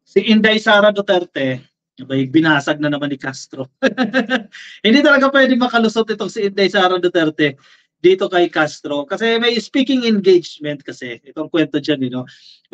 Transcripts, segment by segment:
Si Inday Sara Duterte, abay, binasag na naman ni Castro. Hindi talaga pwede makalusot itong si Inday Sara Duterte dito kay Castro. Kasi may speaking engagement kasi. Itong kwento dyan,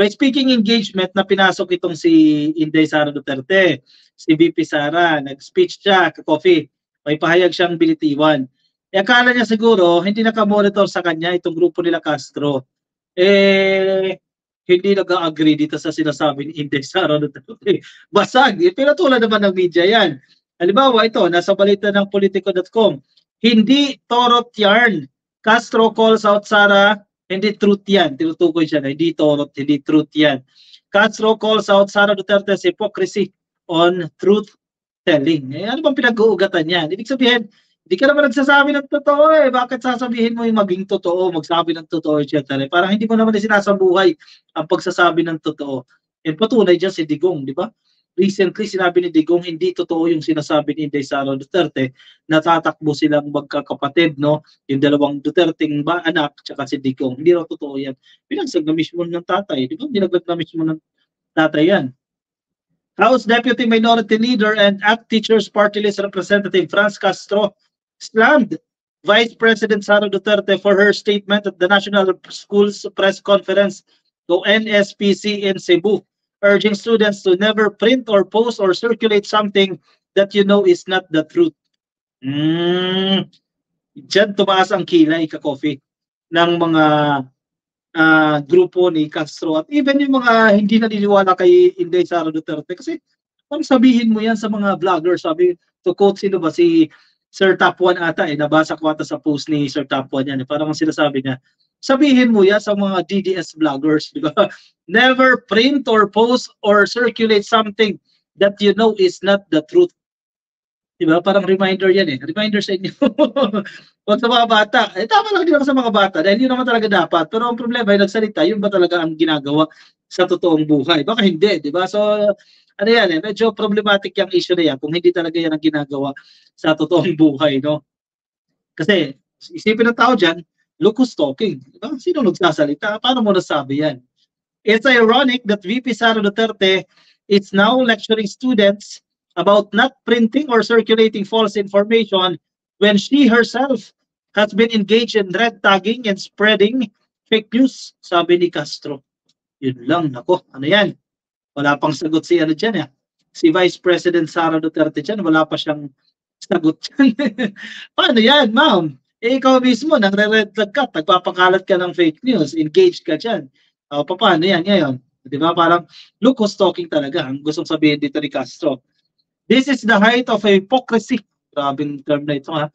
may speaking engagement na pinasok itong si Inday Sara Duterte. Si VP Sara, nag-speech siya, ka-coffee. May pahayag siyang binitiwan. Akala niya siguro, hindi nakamonitor sa kanya itong grupo nila Castro. Hindi nag-agree dito sa sinasabi ni Inday Sara Duterte. Basag. Pinatulan naman ng media yan. Halimbawa ito, nasa balita ng Politico.com. Hindi torot yarn. Castro calls out Sara, hindi truth yan. Tinutukoy siya na hindi torot, hindi truth yan. Castro calls out Sara Duterte's hypocrisy on truth telling. Ano bang pinag-uugatan yan? Ibig sabihin, hindi ka naman nagsasabi ng totoo eh. Bakit sasabihin mo yung maging totoo, magsabi ng totoo, etc. Parang hindi mo naman sinasabuhay ang pagsasabi ng totoo. And patunay dyan si Digong, di ba? Recently, sinabi ni Digong, hindi totoo yung sinasabi ni Inday Sara Duterte, natatakbo silang magkakapatid, no? Yung dalawang Duterteng anak, tsaka si Digong. Hindi raw totoo yan. Pinagsag na mismo ng tatay, di ba? Binaglag na mismo ng tatay yan. House Deputy Minority Leader and ACT Teachers Party List Representative Franz Castro slammed Vice President Sara Duterte for her statement at the National Schools Press Conference o NSPC in Cebu, urging students to never print or post or circulate something that you know is not the truth. Diyan tumaas ang kilay, ka-coffee, ng mga grupo ni Castro at even yung mga hindi naniniwala kay Inday Sara Duterte. Kasi kung sabihin mo yan sa mga vloggers, sabi, to quote sino ba, si Sir Top 1 ata, nabasa ko ata sa post ni Sir Top 1 yan. Parang ang sinasabi niya, sabihin mo yan sa mga DDS vloggers, di ba? Never print or post or circulate something that you know is not the truth. Di ba? Parang reminder yan eh. Reminder sa inyo. Huwag sa mga bata. Tama lang din ako sa mga bata dahil yun naman talaga dapat. Pero ang problema ay nagsalita, yun ba talaga ang ginagawa sa totoong buhay? Baka hindi, di ba? So, ano yan eh, medyo problematic yung issue na yan kung hindi talaga yan ang ginagawa sa totoong buhay, no? Kasi, isipin ng tao dyan, look who's talking. Diba? Sino nagsasalita? Paano mo nasabi yan? It's ironic that VP Sara Duterte is now lecturing students about not printing or circulating false information when she herself has been engaged in red tagging and spreading fake news, sabi ni Castro. Yun lang, nako, ano yan? Wala pang sagot si ano dyan, si Vice President Sara Duterte dyan, wala pa siyang sagot dyan. Paano yan, ma'am? Ikaw mismo, nagre-red flag ka, nagpapakalat ka ng fake news, engaged ka dyan. Paano yan ngayon? Di ba? Parang look who's talking talaga. Ang gustong sabihin dito ni Castro. This is the height of hypocrisy. Grabing term na ito, ha?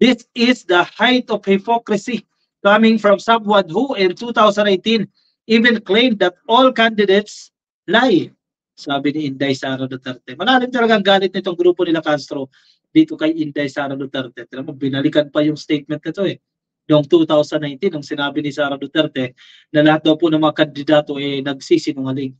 This is the height of hypocrisy coming from someone who in 2018 even claimed that all candidates lie. Sabi ni Inday Sara Duterte. Malalim talaga ang galit nitong grupo nila Castro dito kay Inday Sara Duterte. Binalikan pa yung statement nito eh. Noong 2019, nung sinabi ni Sara Duterte na lahat daw po ng mga kandidato nagsisinungaling.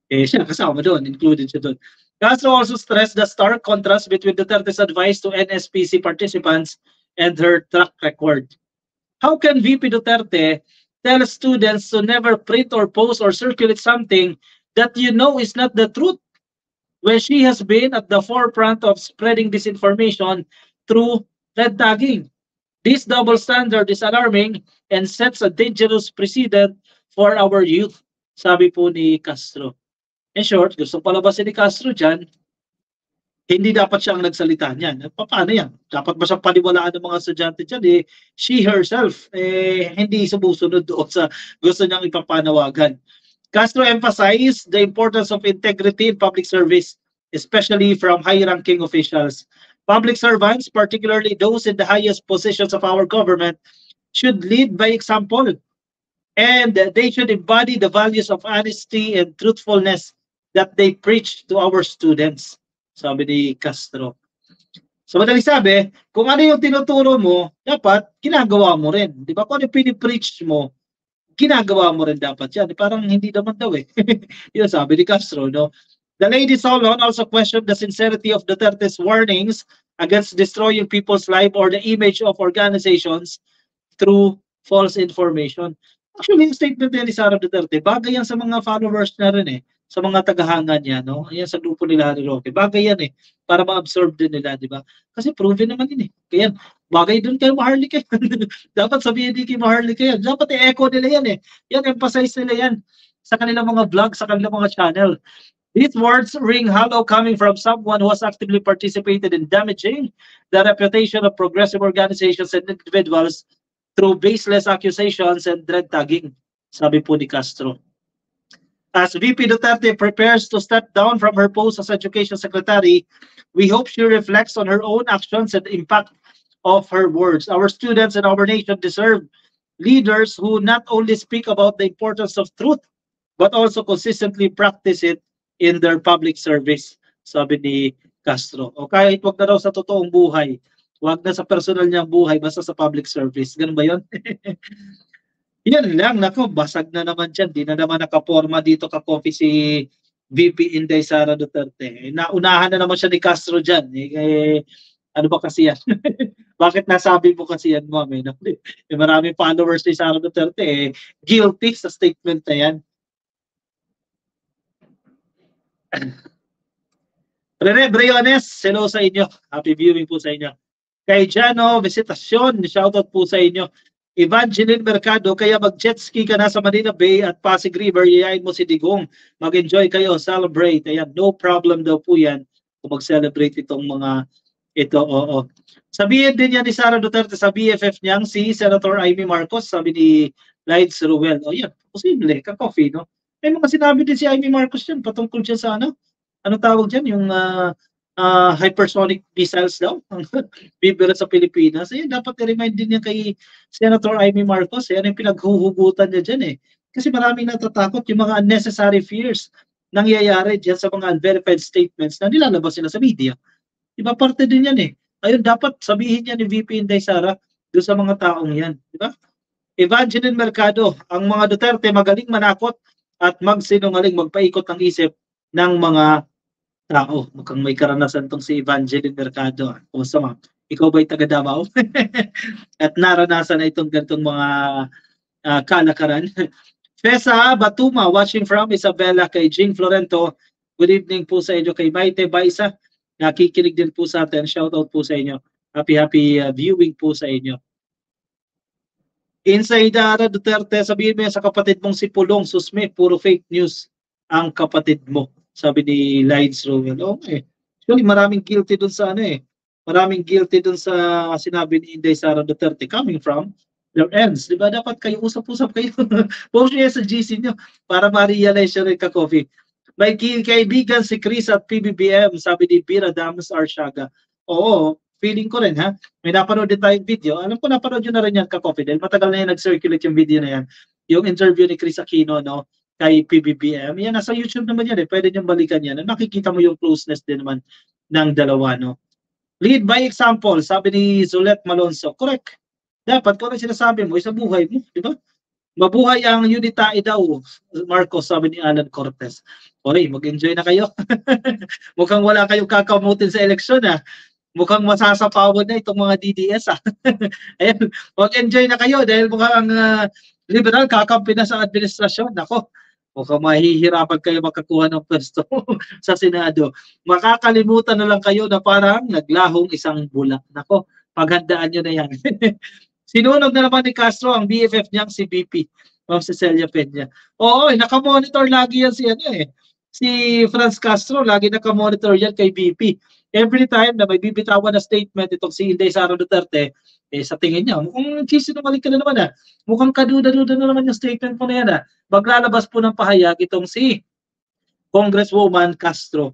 Siya kasama doon, included siya doon. Castro also stressed the stark contrast between Duterte's advice to NSPC participants and her track record. How can VP Duterte tell students to never print or post or circulate something that you know is not the truth when she has been at the forefront of spreading disinformation through red tagging? This double standard is alarming and sets a dangerous precedent for our youth, sabi po ni Castro. In short, gusto palabasin ni Castro dyan, hindi dapat siyang nagsalita niyan. Paano yan? Dapat ba siyang paniwalaan ng mga estudyante dyan? She herself, hindi sumusunod doon sa gusto niyang ipapanawagan. Castro emphasized the importance of integrity in public service, especially from high-ranking officials. Public servants, particularly those in the highest positions of our government, should lead by example, and they should embody the values of honesty and truthfulness that they preach to our students, sabi ni Castro. So madaling sabi, kung ano yung tinuturo mo, dapat ginagawa mo rin. Di ba? Kung ano yung pinipreach mo, ginagawa mo rin dapat yan. Parang hindi naman daw eh. Yun sabi ni Castro, no? The Lady Solon also questioned the sincerity of Duterte's warnings against destroying people's life or the image of organizations through false information. Actually, yung statement na yan ni Sara Duterte, bagay yan sa mga followers na rin eh, sa mga tagahanga niya, no? Yan sa grupo nila Harry Roque. Bagay yan eh, para ma-absorb din nila, di ba? Kasi proven naman yun eh. Kaya bagay dun kay Maharlika. Dapat sabihin din kay Maharlika yan. Dapat i-echo nila yan eh. Yan, emphasize nila yan sa kanilang mga vlog, sa kanilang mga channel. These words ring hollow coming from someone who has actively participated in damaging the reputation of progressive organizations and individuals through baseless accusations and dread tagging, sabi po ni Castro. As VP Duterte prepares to step down from her post as Education Secretary, we hope she reflects on her own actions and the impact of her words. Our students and our nation deserve leaders who not only speak about the importance of truth, but also consistently practice it in their public service, sabi ni Castro. O kahit wag na daw sa totoong buhay, wag na sa personal niyang buhay, basta sa public service. Ganun ba yun? Yan lang, nako, basag na naman dyan. Di na naman nakaporma dito ka-coffee si VP Inday Sara Duterte. Naunahan na naman siya ni Castro dyan. Ano ba kasi yan? Bakit nasabi mo kasi yan, ma'am? Maraming followers ni Sara Duterte. Guilty sa statement na yan. Rene Briones, hello sa inyo. Happy viewing po sa inyo. Kay Jano Visitasyon, shoutout po sa inyo. Evangeline Mercado, kaya mag-jet ski ka na sa Manila Bay at Pasig River, yayain mo si Digong. Mag-enjoy kayo, celebrate. Ayan, no problem daw po yan kung mag-celebrate itong mga ito. Oo. Sabihin din yan ni Sara Duterte sa BFF niyang si Senator Amy Marcos, sabi ni Lides Ruel. O yan, posible, ka-coffee, no? May mga sinabi din si Amy Marcos yan, patungkol dyan sa ano? Anong tawag dyan? Yung hypersonic missiles daw bibira sa Pilipinas. Ayun, dapat i-remind din niya kay Senator Amy Marcos. Yan yung pinaghuhugutan niya dyan eh. Kasi maraming natatakot yung mga unnecessary fears nangyayari dyan sa mga unverified statements na nilalabas nila sa media. Diba, parte din yan eh. Ayun, dapat sabihin niya ni VP Inday Sara doon sa mga taong yan. Diba? Evangeline Mercado, ang mga Duterte magaling manakot at magsinungaling, magpaikot ng isip ng mga tao. Mukhang may karanasan tong si Evangeline Mercado. Kumusta ma'am? Ikaw ba'y taga Davao? At naranasan na itong ganitong mga kalakaran. Fesa Batuma, watching from Isabela, kay Jing Florento. Good evening po sa inyo. Kay Maite Baisa, nakikinig din po sa atin. Shoutout po sa inyo. Happy viewing po sa inyo. Inside Duterte, sabihin mo yan sa kapatid mong si Pulong Susme, puro fake news ang kapatid mo, sabi ni Lides Rowell. Okay. Actually, maraming guilty dun sa ano eh. Maraming guilty dun sa sinabi ni Inday Sara Duterte coming from their ends. Di ba? Dapat kayo usap-usap kayo. Post niya sa GC nyo para ma-realize siya rin ka-coffee. May kaibigan si Chris at PBBM, sabi ni Pira Damas Arshaga. Oo, feeling ko rin ha. May napanood din tayong video. Alam ko napanood yun na rin yan ka-coffee. Dahil matagal na yan nag-circulate yung video na yan. Yung interview ni Chris Aquino, no? Kay PBBM. Yan, nasa YouTube naman yan eh. Pwede niyong balikan yan. Nakikita mo yung closeness din naman ng dalawa, no? Lead by example, sabi ni Zulette Malonzo. Correct. Dapat kung ano sinasabi mo, sa buhay mo, di ba? Mabuhay ang unitae daw, Marcos, sabi ni Alan Cortez. Okay, mag-enjoy na kayo. Mukhang wala kayong kakamutin sa eleksyon, ha? Mukhang masasapawan na itong mga DDS, ha? Ayan, mag-enjoy na kayo dahil mukhang liberal kakampi na sa administrasyon. Nako, mukhang mahihirapan kayo makakuha ng pwesto sa Senado. Makakalimutan na lang kayo na parang naglahong isang bulak. Nako, paghandaan nyo na yan. Sinunog na naman ni Castro ang BFF niyang si BP, Ma'am Cecilia Peña. Oo, nakamonitor lagi yan si ano eh. Si Franz Castro, lagi nakamonitor yan kay BP. Every time na may bibitawan na statement itong si Inday Sara Duterte, eh sa tingin niya, mukhang sinungaling ka na naman ah. Mukhang kaduda-duda na naman yung statement mo na yan ah. Maglalabas po ng pahayag itong si Congresswoman Castro.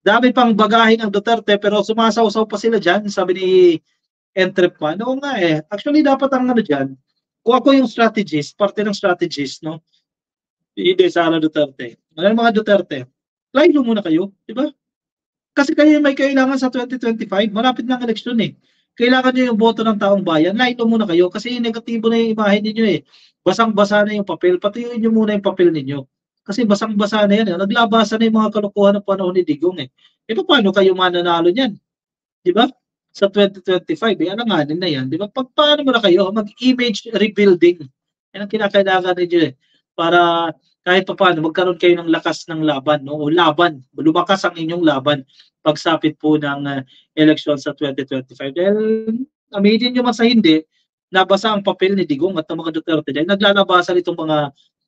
Dami pang bagahin ang Duterte pero sumasaw-saw pa sila dyan, sabi ni Entrepman. Oo nga eh. Actually, dapat ang ano dyan, kung ako yung strategist, parte ng strategist, no? Hindi Sara Duterte. Ano mga Duterte? Lalo muna kayo, di ba? Kasi kayo may kailangan sa 2025, malapit na ang eleksyon eh. Kailangan nyo yung boto ng taong bayan, lalo muna kayo kasi negatibo na yung imahe ninyo eh. Basang-basa na yung papel, patuyuin nyo muna yung papel ninyo. Kasi basang-basa na yan eh. Naglabasan na yung mga kalokohan ng panahon ni Digong eh. E paano kayo mananalo niyan? Di ba? Sa 2025, eh, alanganin na yan. Di ba? Paano mo na kayo? Mag-image rebuilding. Yan ang kinakailangan ninyo eh. Para kahit pa paano magkaroon kayo ng lakas ng laban, no? O laban, lumakas ang inyong laban pagsapit po ng eleksyon sa 2025. Dahil aminin nyo man sa hindi, nabasa ang papel ni Digong at ng mga Duterte dahil naglalabasan itong mga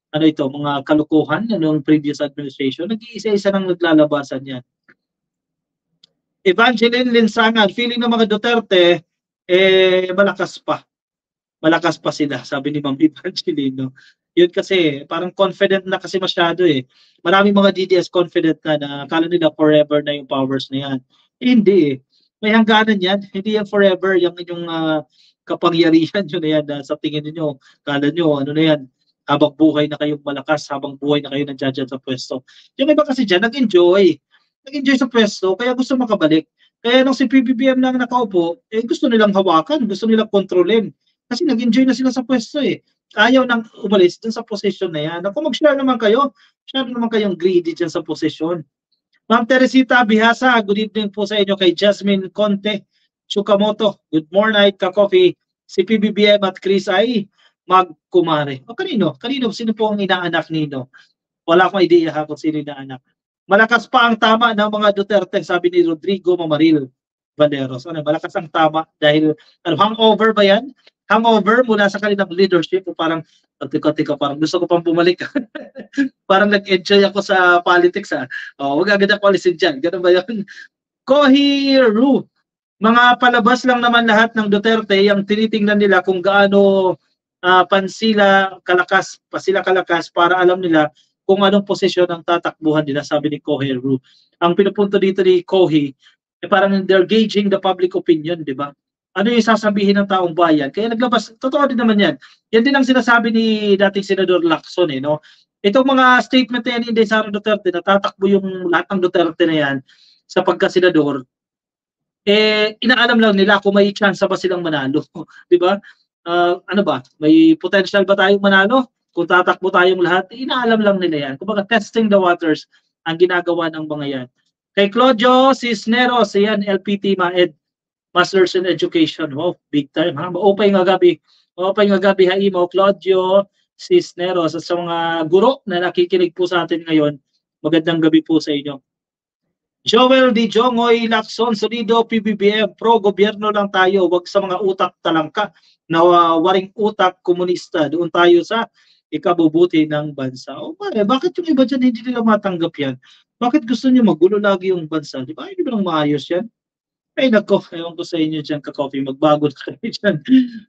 mga kalukuhan ng previous administration. Nag-iisa-isa nang naglalabasan yan. Evangeline Linsangan, feeling ng mga Duterte, malakas pa. Malakas pa sila, sabi ni Ma'am Evangeline. No? Yun kasi, parang confident na kasi masyado eh. Maraming mga DDS confident na akala nila forever na yung powers na yan. Hindi eh. May hangganan yan. Hindi yan forever. Yung inyong kapangyarihan yun na yan. Sa tingin niyo, kala nyo, ano na yan, habang buhay na kayong malakas, habang buhay na kayo nandiyan sa pwesto. Yung iba kasi dyan, nag-enjoy. Nag-enjoy sa pwesto, kaya gusto makabalik. Kaya nung si PBBM lang nakaupo, gusto nilang hawakan, gusto nilang kontrolin. Kasi nag-enjoy na sila sa pwesto eh. Ayaw nang umalis dun sa posisyon na yan. Kung mag-share naman kayo, share naman kayong greedy dyan sa posisyon. Ma'am Teresita Bihasa, good evening po sa inyo kay Jasmine Conte Chukamoto. Good morning, ka-coffee. Si PBBM at Chris ay magkumare. O kanino? Kanino? Sino po ang inaanak nino? Wala akong idea ha kung sino inaanak. Malakas pa ang tama ng mga Duterte, sabi ni Rodrigo Mamaril Valeros. Malakas ang tama dahil hangover ba yan? Hangover mula sa kanilang leadership o parang tika parang gusto ko pang bumalik. Parang nag-enjoy ako sa politics ha. Wag agad ako alisin dyan. Ganun ba yun? Kohiru. Mga palabas lang naman lahat ng Duterte yung tinitingnan nila kung gaano sila kalakas para alam nila kung anong posisyon ang tatakbuhan nila, sabi ni Kohiru. Ang pinupunto dito ni Kohi, parang they're gauging the public opinion, di ba? Ano yung sasabihin ng taong bayan? Kaya naglabas, totoo din naman yan. Yan din ang sinasabi ni dating Senador Lacson no? Itong mga statement na yan ni Sara Duterte, natatakbo yung lahat ng Duterte na yan sa pagka-senador, inaalam lang nila kung may chance ba silang manalo. Di ba? Ano ba? May potential ba tayong manalo? Kung tatakbo tayong lahat, inaalam lang nila yan. Kumbaga, testing the waters ang ginagawa ng mga yan. Kay Claudio Cisneros, yan, LPT MAED, Masters in Education. Wow, big time. Ha? Maupay nga gabi. Maupay nga gabi, Haimo, Claudio Cisneros. At sa mga guro na nakikinig po sa atin ngayon, magandang gabi po sa inyo. Joel Di Jongoy Lacson, solido PBBM, pro-gobyerno lang tayo, wag sa mga utak talangka na waring utak komunista. Doon tayo sa ikabubuti ng bansa. Bakit yung iba dyan hindi nila matanggap yan? Bakit gusto nyo magulo lagi yung bansa? Di ba? Hindi ba lang maayos yan? Ay nako, ewan ko sa inyo dyan ka-coffee, magbago na kayo dyan.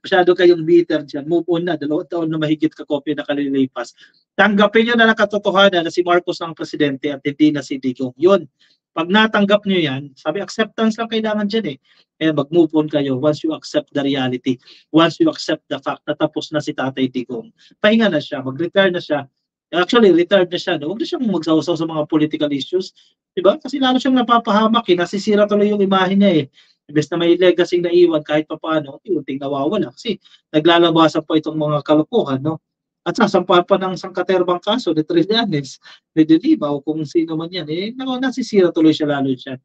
Masyado kayong bitter dyan. Move on na, 2 taon na mahigit ka-coffee na kalilipas. Tanggapin nyo na nakatotohanan na si Marcos ang presidente at hindi na si Digong. Yun. Pag natanggap nyo yan, sabi acceptance lang kailangan dyan mag-move on kayo once you accept the reality. Once you accept the fact na tapos na si Tatay Digong. Pahinga na siya, mag-retire na siya. Actually, retired na siya. No? Huwag na siyang magsawasaw sa mga political issues. Diba? Kasi lalo siyang napapahamak. Nasisira tuloy yung imahe niya Imbes na may legacy na iwan kahit pa paano, unting nawawala. Kasi naglalabasan pa itong mga kalukuhan. No? At sasampahan pa ng sangkaterbang kaso ni Trillanes, ni De Lima, o kung sino man yan. Nasisira tuloy siya lalo siya.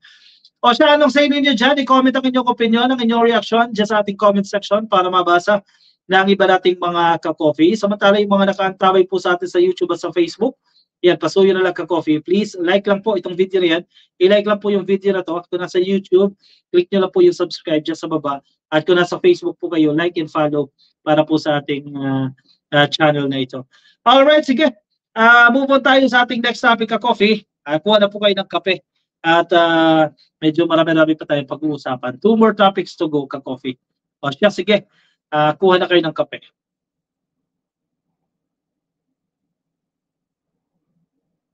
O siya, anong sa inyo dyan? I-comment ang inyong opinion, ang inyong reaction dyan sa ating comment section para mabasa ng iba nating mga ka-coffee. Samantala yung mga nakaantabay po sa atin sa YouTube at sa Facebook, yan, pasuyo na lang ka-coffee. Please, like lang po itong video na yan. I-like lang po yung video na to. At kung nasa YouTube, click nyo lang po yung subscribe dyan sa baba. At kung nasa Facebook po kayo, like and follow para po sa ating channel na ito. Alright, sige. Move on tayo sa ating next topic ka-coffee. Kuha na po kayo ng kape. At medyo marami-rami pa tayong pag-uusapan. 2 more topics to go ka-coffee. O siya, sige. Kuha na kayo ng kape.